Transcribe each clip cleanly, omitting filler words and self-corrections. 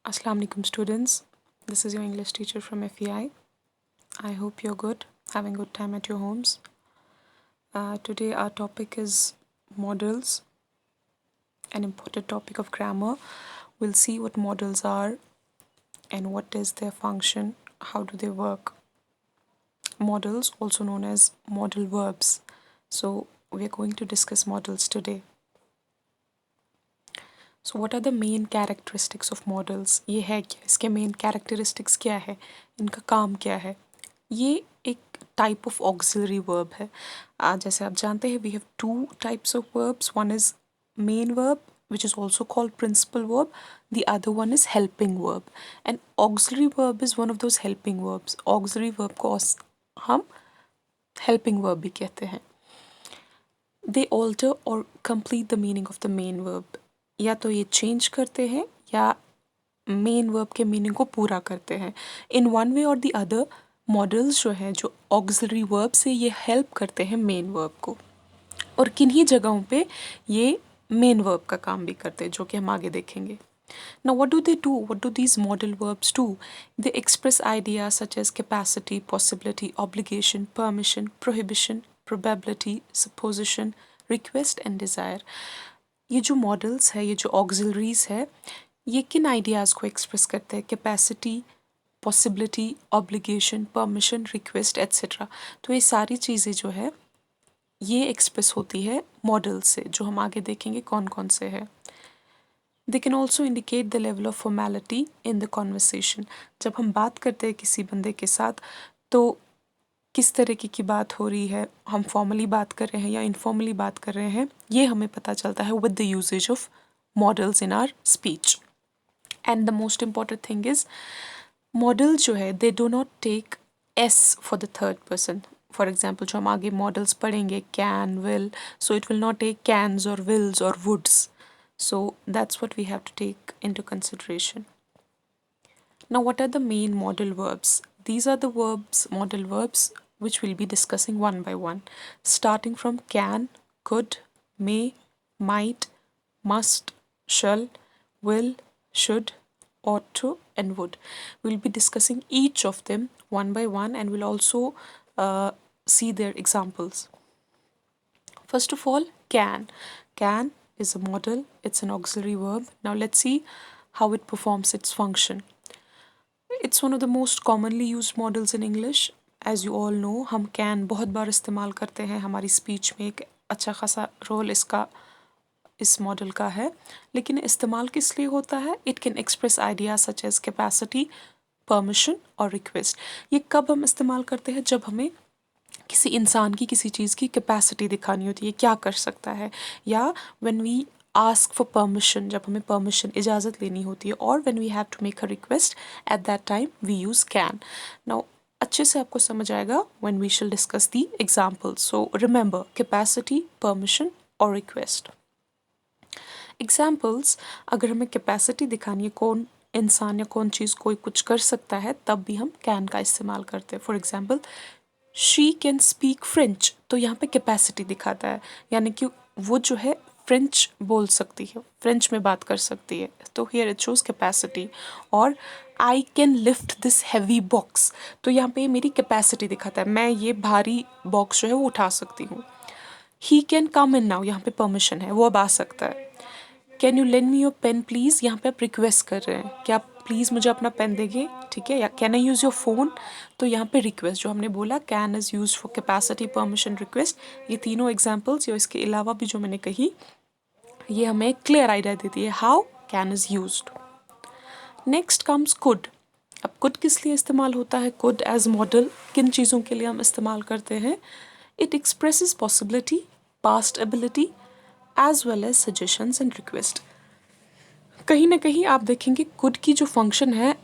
Assalamu alaikum students. This is your English teacher from FEI. I hope you're good, having a good time at your homes. Today our topic is modals, an important topic of grammar. We'll see what modals are and what is their function, how do they work. Modals, also known as modal verbs. So we're going to discuss modals today. So what are the main characteristics of modals? ये है क्या, इसके main characteristics क्या है, इनका काम क्या है? ये एक टाइप ऑफ ऑक्सिलरी वर्ब है. जैसे आप जानते हैं we have two types of verbs. One is main verb which is also called principal verb. The other one is helping verb. And auxiliary verb is one of those helping verbs. Auxiliary verb को हम helping verb भी कहते हैं. They alter or complete the meaning of the main verb. या तो ये change करते हैं या मेन वर्ब के मीनिंग को पूरा करते हैं. इन वन वे और द अदर मॉडल्स जो है, जो ऑक्सिलरी वर्ब से ये हेल्प करते हैं मेन वर्ब को, और किन्हीं जगहों पे ये मेन वर्ब का काम भी करते हैं, जो कि हम आगे देखेंगे. Now what do they do? What do these modal verbs do? They express ideas such as capacity, possibility, obligation, permission, prohibition, probability, supposition, request and desire. ये जो मॉडल्स है, ये जो ऑक्सिलरीज है, ये किन आइडियाज़ को एक्सप्रेस करते हैं? Capacity, possibility, obligation, permission, request etcetera. तो ये सारी चीज़ें जो है ये एक्सप्रेस होती है मॉडल से, जो हम आगे देखेंगे कौन कौन से है. They can also indicate the level of formality in the conversation. जब हम बात करते हैं किसी बंदे के साथ, तो किस तरीके की बात हो रही है, हम फॉर्मली बात कर रहे हैं या इनफॉर्मली बात कर रहे हैं, ये हमें पता चलता है with the usages of modals in our speech. And the most important thing is modal जो है they do not take s for the third person. For example जो हम आगे मॉडल्स पढ़ेंगे, can, will, so it will not take cans और wills और woulds. So that's what we have to take into consideration. Now what are the main modal verbs? These are the verbs, modal verbs, which we'll be discussing one by one, starting from can, could, may, might, must, shall, will, should, ought to and would. We'll be discussing each of them one by one, and we'll also see their examples. First of all, can. Can is a modal, it's an auxiliary verb. Now let's see how it performs its function. It's one of the most commonly used modals in English. As you all know, हम can बहुत बार इस्तेमाल करते हैं हमारी speech में. एक अच्छा खासा रोल इसका इस मॉडल का है. लेकिन इस्तेमाल किस लिए होता है? It can express idea such as capacity, permission और रिक्वेस्ट. ये कब हम इस्तेमाल करते हैं? जब हमें किसी इंसान की किसी चीज़ की कैपेसिटी दिखानी होती है, क्या कर सकता है, या when we ask for permission, जब हमें परमिशन इजाज़त लेनी होती है, और when we have to make a request, at that time we use can. Now अच्छे से आपको समझ आएगा when we shall discuss the examples. So remember, capacity, permission और रिक्वेस्ट. एग्जाम्पल्स, अगर हमें कैपेसिटी दिखानी है, कौन इंसान या कौन चीज़ कोई कुछ कर सकता है, तब भी हम कैन का इस्तेमाल करते हैं. For example, she can speak French, तो यहाँ पे कैपेसिटी दिखाता है, यानी कि वो जो है फ्रेंच बोल सकती है, फ्रेंच में बात कर सकती है, तो हियर इट शोज कैपेसिटी. और I can lift this heavy box, तो यहाँ पे मेरी कैपेसिटी दिखाता है, मैं ये भारी बॉक्स जो है वो उठा सकती हूँ. He can come in now, यहाँ पे परमिशन है, वो अब आ सकता है. Can you lend me your pen please, यहाँ पे आप रिक्वेस्ट कर रहे हैं कि आप प्लीज़ मुझे अपना पेन देंगे, ठीक है. या can I use your phone, तो यहाँ पे रिक्वेस्ट जो हमने बोला, can is use for capacity, permission, request. ये तीनों एग्जाम्पल्स या इसके अलावा भी जो मैंने कही, ये हमें एक क्लियर आइडिया देती है how can is used. Next comes could. अब कुड किस लिए इस्तेमाल होता है? कुड एज मॉडल किन चीज़ों के लिए हम इस्तेमाल करते हैं? It expresses possibility, past ability, as well as suggestions and request. कहीं ना कहीं आप देखेंगे कुड की जो फंक्शन है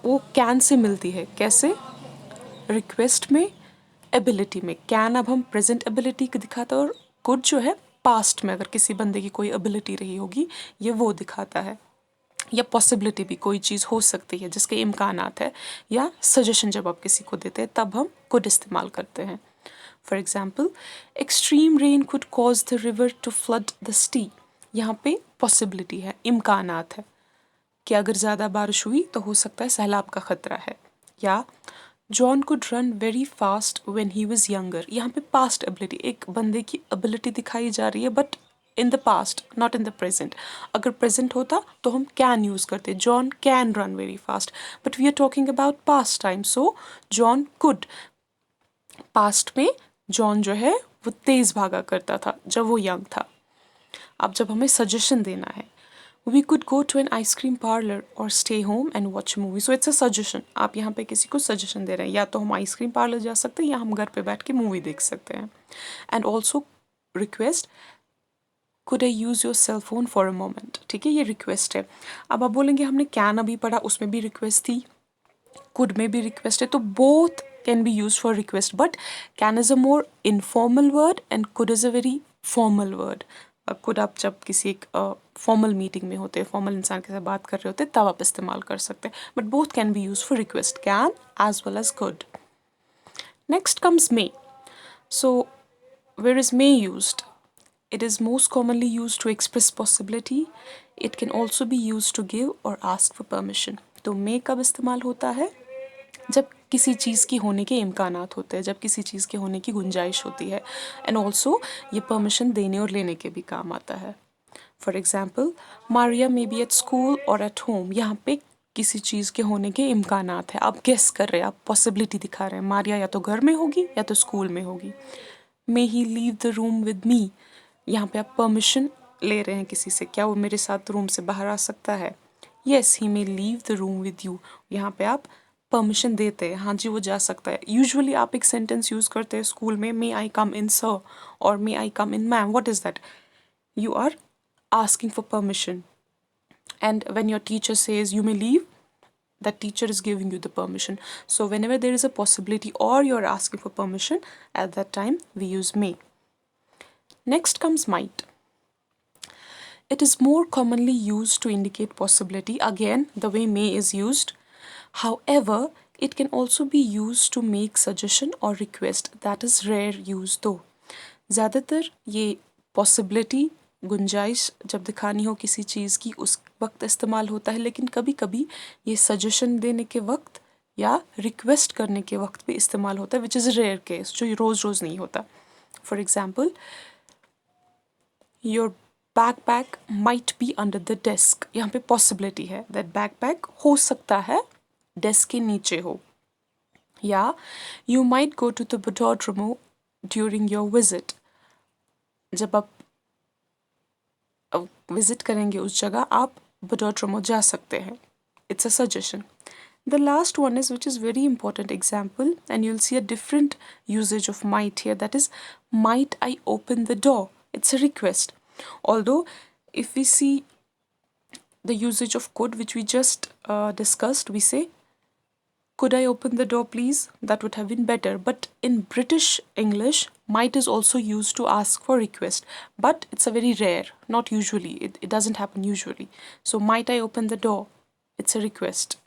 वो कैन से मिलती है. कैसे? रिक्वेस्ट में, एबिलिटी में. कैन अब हम प्रेजेंट एबिलिटी को दिखाता है, और कुड जो है पास्ट में अगर किसी बंदे की कोई एबिलिटी रही होगी, ये वो दिखाता है. या पॉसिबिलिटी भी, कोई चीज़ हो सकती है जिसके इम्कानात है. या सजेशन जब आप किसी को देते हैं तब हम कुड इस्तेमाल करते हैं. For example, extreme rain could cause the river to flood the sea. यहाँ पे पॉसिबिलिटी है, इम्कानात है. कि अगर ज़्यादा बारिश हुई तो हो सकता है सैलाब का खतरा है। या John could run very fast when he was younger, यहाँ पे पास्ट एबिलिटी, एक बंदे की एबिलिटी दिखाई जा रही है but in the past not in the present. अगर प्रेजेंट होता तो हम कैन यूज़ करते, John can run very fast, but we are talking about past time, so John could. Past में जॉन जो है वो तेज़ भागा करता था जब वो यंग था। अब जब हमें सजेशन देना है, we could go to an ice cream parlor or stay home and watch a movie, so it's a suggestion। आप यहाँ पे किसी को सजेशन दे रहे हैं, या तो हम आइसक्रीम पार्लर जा सकते हैं या हम घर पे बैठ के मूवी देख सकते हैं। And also request, could I use your cell phone for a moment, ठीक है, ये रिक्वेस्ट है। अब आप बोलेंगे हमने कैन अभी पढ़ा, उसमें भी रिक्वेस्ट थी, कुड में भी रिक्वेस्ट है, तो both can be use for request, but can is a more informal word and could is a very formal word. Could आप जब किसी एक फॉर्मल मीटिंग में होते हैं, फॉर्मल इंसान के साथ बात कर रहे होते हैं, तब आप इस्तेमाल कर सकते हैं, but both can be use for request, can as well as could. Next comes may. So where is may used? It is most commonly used to express possibility. It can also be used to give or ask for permission. तो may कब इस्तेमाल होता है? जब किसी चीज़ की होने के इम्कानात होते हैं, जब किसी चीज़ के होने की गुंजाइश होती है, एंड ऑल्सो ये परमिशन देने और लेने के भी काम आता है। For example, Maria may be at school और एट होम, यहाँ पे किसी चीज़ के होने के इम्कानात है, आप गेस कर रहे हैं, आप पॉसिबिलिटी दिखा रहे हैं, मारिया या तो घर में होगी या तो स्कूल में होगी। May he leave the room with me, यहाँ पे आप परमिशन ले रहे हैं किसी से, क्या वो मेरे साथ रूम से बाहर आ सकता है। Yes he may leave the room with you, यहाँ पे आप परमिशन देते हैं, हाँ जी वो जा सकता है। यूजुअली आप एक सेंटेंस यूज करते हैं स्कूल में, मे आई कम इन सर और may I come in ma'am, what is that? You are asking for permission, and when your teacher says you may leave, that teacher is giving you the permission. So whenever there is a possibility or you're asking for permission, at that time we use may. Next comes might. It is more commonly used to indicate possibility, again the way may is used. However, it can also be used to make suggestion or request, that is rare use though. ज़्यादातर ये possibility, गुंजाइश जब दिखानी हो किसी चीज़ की उस वक्त इस्तेमाल होता है, लेकिन कभी कभी ये सजेशन देने के वक्त या रिक्वेस्ट करने के वक्त भी इस्तेमाल होता है, विच इज़ रेयर केस, जो रोज़ रोज़ नहीं होता। For example, your backpack might be under the desk, यहाँ पे पॉसिबिलिटी है दैट बैकपैक हो सकता है डेस्क के नीचे हो। या you might go to the बोडोड्रोम ड्यूरिंग योर विजिट, जब आप विजिट करेंगे उस जगह आप बोडोड्रोम जा सकते हैं, it's a suggestion. The last one is, which is very important example, and you'll see a different usage of might here, that is, might I open the door? It's a request. Although if we see the usage of could, which we just discussed, we say could I open the door please? That would have been better, but in British English might is also used to ask for request, but it's a very rare, not usually, it doesn't happen usually. So might I open the door, it's a request.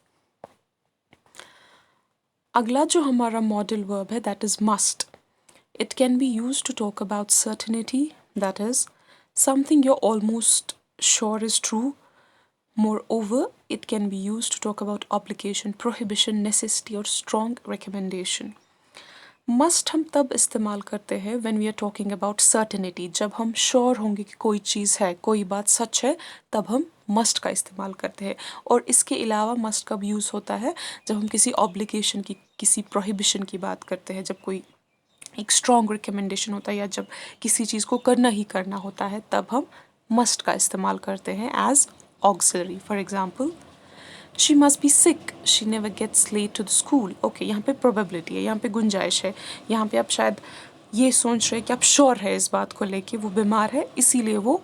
अगला जो हमारा model verb है, that is must. It can be use to talk about certainty, that is something you almost sure is true. Moreover, it can be used to talk about obligation, prohibition, necessity और strong recommendation. Must हम तब इस्तेमाल करते हैं when we are talking about certainty, जब हम sure होंगे कि कोई चीज़ है, कोई बात सच है, तब हम मस्ट का इस्तेमाल करते हैं। और इसके अलावा मस्ट कब यूज़ होता है? जब हम किसी ऑब्लिगेशन की, किसी प्रोहिबिशन की बात करते हैं, जब कोई एक स्ट्रॉन्ग रिकमेंडेशन होता है या जब किसी चीज़ को करना ही करना होता है, तब हम मस्ट का इस्तेमाल करते हैं as auxiliary. For example, she must be sick, she never gets late to the school. Okay, यहाँ पे प्रोबेबिलिटी है, यहाँ पे गुंजाइश है, यहाँ पे आप शायद ये सोच रहे हैं कि आप श्योर है इस बात को लेके वो बीमार है इसीलिए वो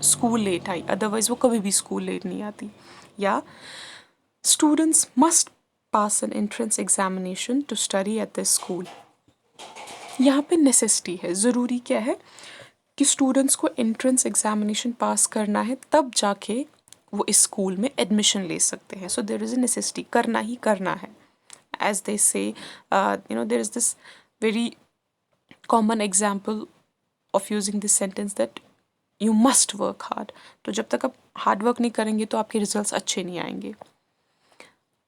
स्कूल लेट आई, अदरवाइज वो कभी भी स्कूल लेट नहीं आती। या students must pass an entrance examination to study at this school. यहाँ पे नेसेसिटी है, ज़रूरी क्या है कि स्टूडेंट्स को एंट्रेंस एग्जामिनेशन पास करना है, तब जाके वो इस स्कूल में एडमिशन ले सकते हैं। So there is a necessity, करना ही करना है। As they say there is this very common example of using this sentence that you must work hard. तो जब तक आप हार्ड वर्क नहीं करेंगे तो आपके रिजल्ट्स अच्छे नहीं आएंगे।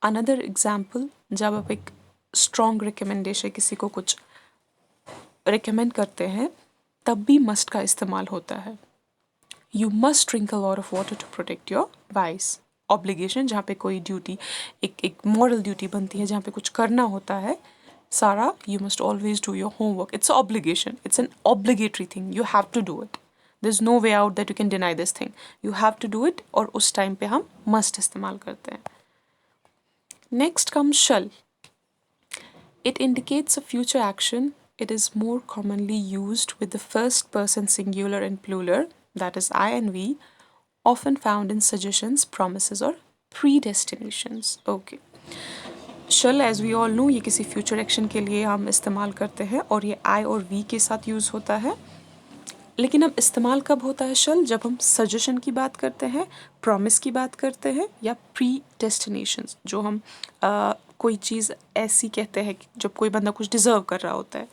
अनदर एग्जाम्पल, जब आप एक स्ट्रॉन्ग रिकमेंडेशन किसी को कुछ रिकमेंड करते हैं तब भी मस्ट का इस्तेमाल होता है। You must drink a lot of water to protect your voice. Obligation, जहाँ पे कोई ड्यूटी, एक मॉरल ड्यूटी बनती है, जहाँ पे कुछ करना होता है सारा, you must always do your homework. It's obligation, it's an obligatory thing, you have to do it. There is no way out that you can deny this thing, you have to do it. और उस time पे हम must इस्तेमाल करते हैं। Next comes shall. It indicates a future action. It is more commonly used with the first person singular and plural, that is I and we, often found in suggestions, promises or predestinations. Okay. Shall, as we all know, ये किसी future action के लिए हम इस्तेमाल करते हैं और ये I और we के साथ यूज़ होता है। लेकिन अब इस्तेमाल कब होता है शल? जब हम सजेशन की बात करते हैं, प्रॉमिस की बात करते हैं, या प्री डेस्टिनेशंस, जो हम कोई चीज़ ऐसी कहते हैं कि जब कोई बंदा कुछ डिज़र्व कर रहा होता है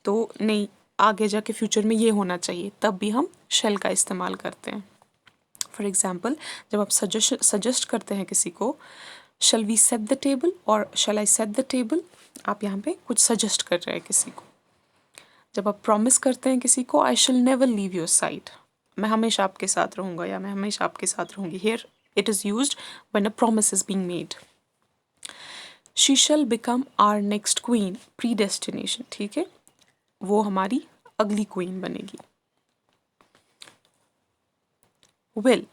तो नहीं, आगे जाके फ्यूचर में ये होना चाहिए, तब भी हम शल का इस्तेमाल करते हैं। फॉर एग्ज़ाम्पल, जब आप सजेस्ट करते हैं किसी को, shall we set the table और shall I set the table, आप यहाँ पे कुछ सजेस्ट कर रहे हैं किसी को। जब आप प्रॉमिस करते हैं किसी को, आई शिल नेवर लीव योर साइड, मैं हमेशा आपके साथ रहूँगा या मैं हमेशा आपके साथ रहूँगी, here it is used when a promise is being made. She shall become our next queen, predestination, ठीक है, वो हमारी अगली क्वीन बनेगी। Will,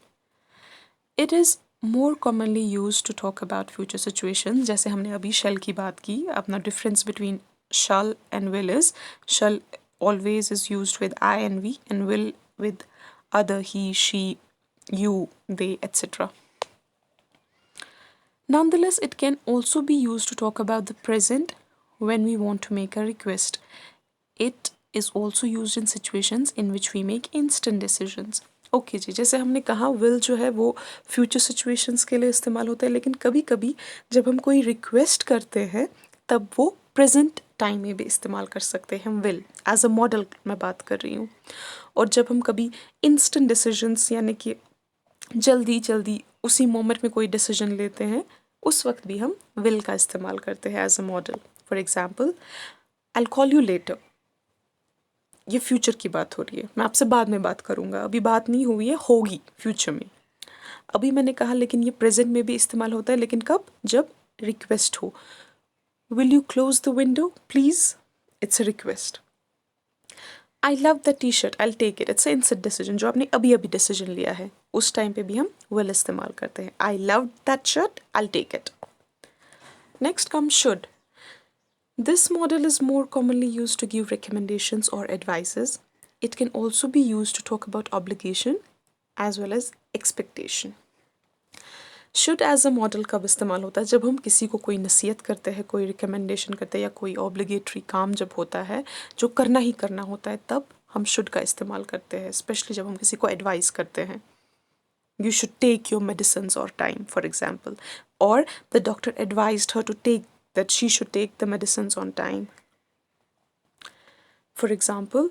it is more commonly use to talk about future situation. जैसे हमने अभी शैल की बात की, अपना difference between shall and will is, shall always is used with I and we, and will with other, he, she, you, they, etc. Nonetheless, it can also be used to talk about the present when we want to make a request. It is also used in situations in which we make instant decisions. Okay जी, जैसे हमने कहा will जो है वो future situations के लिए इस्तेमाल होता है, लेकिन कभी कभी जब हम कोई रिक्वेस्ट करते हैं तब वो प्रेजेंट टाइम में भी इस्तेमाल कर सकते हैं हम विल, एज अ मॉडल मैं बात कर रही हूँ। और जब हम कभी इंस्टेंट डिसीजंस, यानी कि जल्दी जल्दी उसी मोमेंट में कोई डिसीजन लेते हैं, उस वक्त भी हम विल का इस्तेमाल करते हैं as a modal. For example, I call you later, ये फ्यूचर की बात हो रही है, मैं आपसे बाद में बात करूँगा, अभी बात नहीं हुई है, होगी फ्यूचर में। अभी मैंने कहा, लेकिन ये प्रेजेंट में भी इस्तेमाल होता है, लेकिन कब? जब रिक्वेस्ट हो। Will you close the window please, it's a request. I love the T shirt, I take it, it's instant decision, जो आपने अभी अभी डिसीजन लिया है, उस टाइम पे भी हम विल इस्तेमाल करते हैं। I love that shirt, I take it. Next come should. This model is more commonly used to give recommendations or advices. It can also be used to talk about obligation as well as expectation. Should as a model कब इस्तेमाल होता है? जब हम किसी को कोई नसीहत करते हैं, कोई रिकमेंडेशन करते हैं, या कोई ऑब्लिगेटरी काम जब होता है जो करना ही करना होता है, तब हम शुड का इस्तेमाल करते हैं, स्पेशली जब हम किसी को एडवाइस करते हैं। You should take your medicines on time, for example, or the doctor advised her to take that she should take the medicines on time. For example,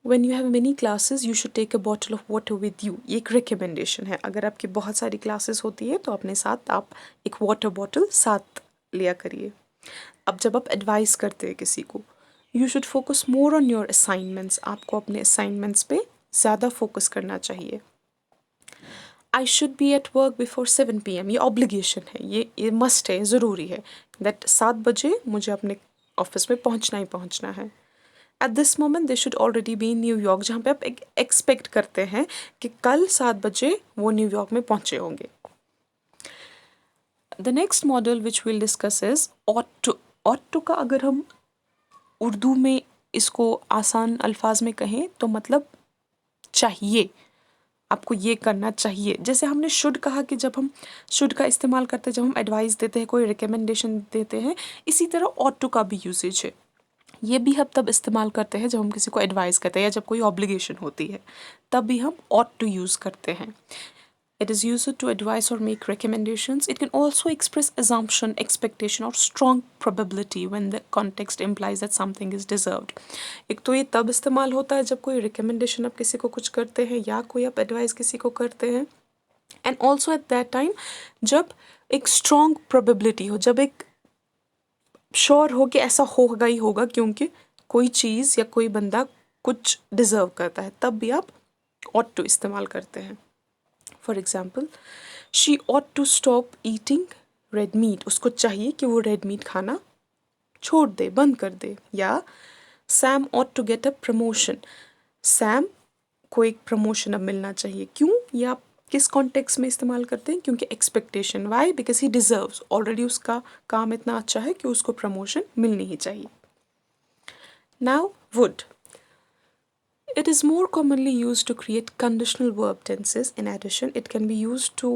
when you have many classes, you should take a bottle of water with you. ये एक recommendation है। अगर आपकी बहुत सारी classes होती है तो अपने साथ आप एक water bottle साथ लिया करिए। अब जब आप advice करते हैं किसी को, you should focus more on your assignments. आपको अपने assignments पे ज़्यादा focus करना चाहिए। I should be at work before 7 PM, ये ऑब्लिगेशन है, ये मस्ट है, ज़रूरी है, दैट 7 बजे मुझे अपने ऑफिस में पहुंचना ही पहुंचना है। At this moment they should already be in New York, जहाँ पे आप एक्सपेक्ट करते हैं कि कल 7 बजे वो न्यूयॉर्क में पहुंचे होंगे। The next model which will discuss is ought to. Ought to का अगर हम उर्दू में इसको आसान अल्फाज में कहें तो मतलब चाहिए, आपको ये करना चाहिए। जैसे हमने शुड कहा कि जब हम शुड का इस्तेमाल करते हैं जब हम एडवाइस देते हैं, कोई रिकमेंडेशन देते हैं, इसी तरह ऑट टू का भी यूसेज है। ये भी हम तब इस्तेमाल करते हैं जब हम किसी को एडवाइस करते हैं या जब कोई ऑब्लिगेशन होती है, तब भी हम ऑट टू यूज़ करते हैं। It is used to advise or make recommendations. It can also express assumption, expectation, or strong probability when the context implies that something is deserved. एक तो ये तब इस्तेमाल होता है जब कोई रिकमेंडेशन आप किसी को कुछ करते हैं या कोई आप एडवाइस किसी को करते हैं, and also eight that time जब एक स्ट्रॉन्ग प्रोबेबिलिटी हो, जब एक श्योर हो कि ऐसा होगा ही होगा क्योंकि कोई चीज़ या कोई बंदा कुछ डिज़र्व करता है, तब भी आप ought to इस्तेमाल करते हैं. For example, she ought to stop eating red meat. उसको चाहिए कि वो रेड मीट खाना छोड़ दे, बंद कर दे. या Sam ought to get a promotion. Sam को एक प्रमोशन अब मिलना चाहिए. क्यों? या आप किस कॉन्टेक्स्ट में इस्तेमाल करते हैं? क्योंकि expectation. Why? Because he deserves. Already उसका काम इतना अच्छा है कि उसको प्रमोशन मिलनी ही चाहिए. Now would. It is more commonly used to create conditional verb tenses. In addition, it can be used to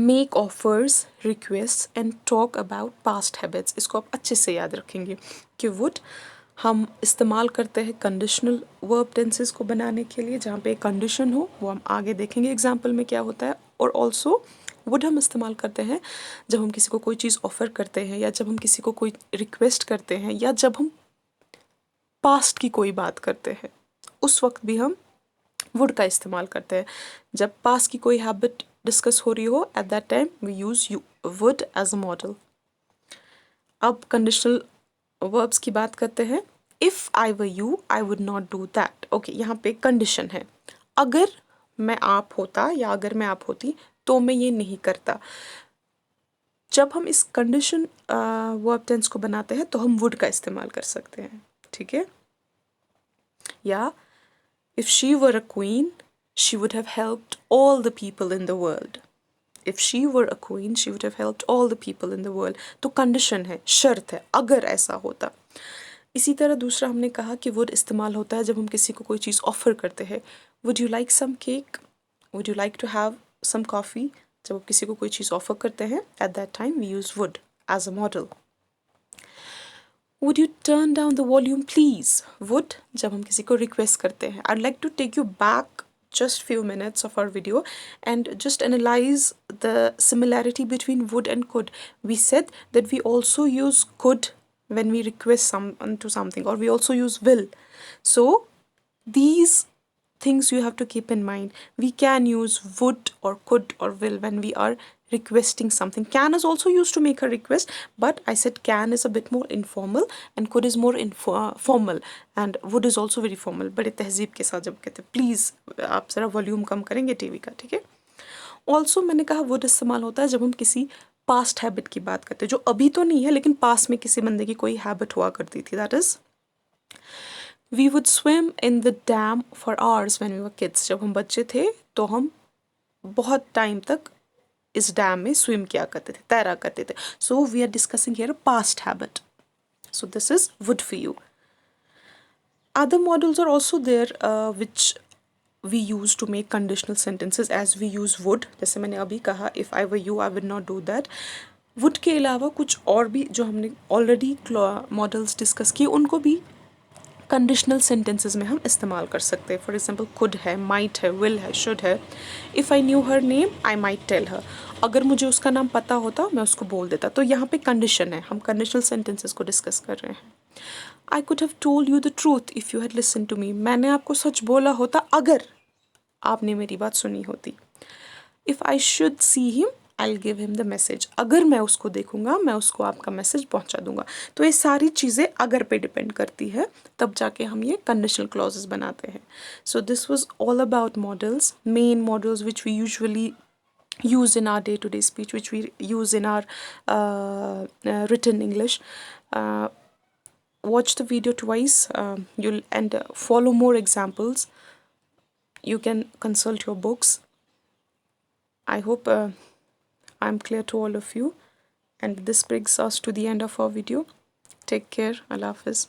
make offers, requests and talk about past habits. इसको आप अच्छे से याद रखेंगे कि would हम इस्तेमाल करते हैं conditional verb tenses को बनाने के लिए जहाँ पे condition हो, वो हम आगे देखेंगे example में क्या होता है. और also would हम इस्तेमाल करते हैं जब हम किसी को कोई चीज़ ऑफ़र करते हैं, या जब हम किसी को कोई रिक्वेस्ट करते हैं, या जब हम पास्ट की कोई बात करते हैं, उस वक्त भी हम वुड का इस्तेमाल करते हैं. जब पास्ट की कोई हैबिट डिस्कस हो रही हो, at that time we use would as a model. अब कंडीशनल वर्ब्स की बात करते हैं. If I were you I would not do that. Okay, यहाँ पे कंडीशन है. अगर मैं आप होता या अगर मैं आप होती तो मैं ये नहीं करता. जब हम इस कंडीशन वर्ब टेंस को बनाते हैं तो हम वुड का इस्तेमाल कर सकते हैं. ठीक है. या if she were a queen, she would have helped all the people in the world. If she were a queen, she would have helped all the people in the world. तो condition है, शर्त है, अगर ऐसा होता. इसी तरह दूसरा हमने कहा कि would इस्तेमाल होता है जब हम किसी को कोई चीज़ ऑफ़र करते हैं. Would you like some cake? Would you like to have some coffee? जब आप किसी को कोई चीज़ ऑफ़र करते हैं, at that time we use would as a model. Would you turn down the volume please? Would जब हम किसी को रिक्वेस्ट करते हैं. I'd like to take you back just few minutes of our video and just analyze the similarity between would and could. We said that we also use could when we request someone to something, or we also use will. So these things you have to keep in mind. We can use would or could or will when we are requesting something. Can is also used to make a request, but I said can is a bit more informal and could is more formal, and would is also very formal. बड़े तहजीब के साथ जब कहते please आप ज़रा volume कम करेंगे TV का. ठीक है. ऑल्सो मैंने कहा would इस्तेमाल होता है जब हम किसी पास्ट हैबिट की बात करते हैं जो अभी तो नहीं है लेकिन पास्ट में किसी बंदे की कोई हैबिट हुआ करती थी. That is We would swim in the dam for hours when we were kids. जब हम बच्चे थे तो हम बहुत टाइम तक इस डैम में स्विम किया करते थे, तैरा करते थे. So we are discussing here a past habit. So this is would for you. Other models are also there which we use to make conditional sentences as we use would. जैसे मैंने अभी कहा if I were you I would not do that. would के अलावा कुछ और भी जो हमने ऑलरेडी मॉडल्स डिस्कस किए उनको भी कंडीशनल सेंटेंसेस में हम इस्तेमाल कर सकते हैं. फॉर एग्जांपल कुड है, माइट है, विल है, शुड है. If I knew her name I might tell her. अगर मुझे उसका नाम पता होता मैं उसको बोल देता. तो यहाँ पे कंडीशन है, हम कंडीशनल सेंटेंसेस को डिस्कस कर रहे हैं. I could have told you the truth if you had listen to me. मैंने आपको सच बोला होता अगर आपने मेरी बात सुनी होती. If I should see him I'll give him the message. अगर मैं उसको देखूंगा मैं उसको आपका मैसेज पहुंचा दूंगा. तो ये सारी चीज़ें अगर पे डिपेंड करती है तब जाके हम ये कंडीशनल क्लॉजेस बनाते हैं. So this was all about models, main models which we usually use in our day-to-day speech, which we use in our written English. Watch the video twice. You'll and follow more examples. You can consult your books. I hope I'm clear to all of you, and this brings us to the end of our video. Take care. Allah Hafiz.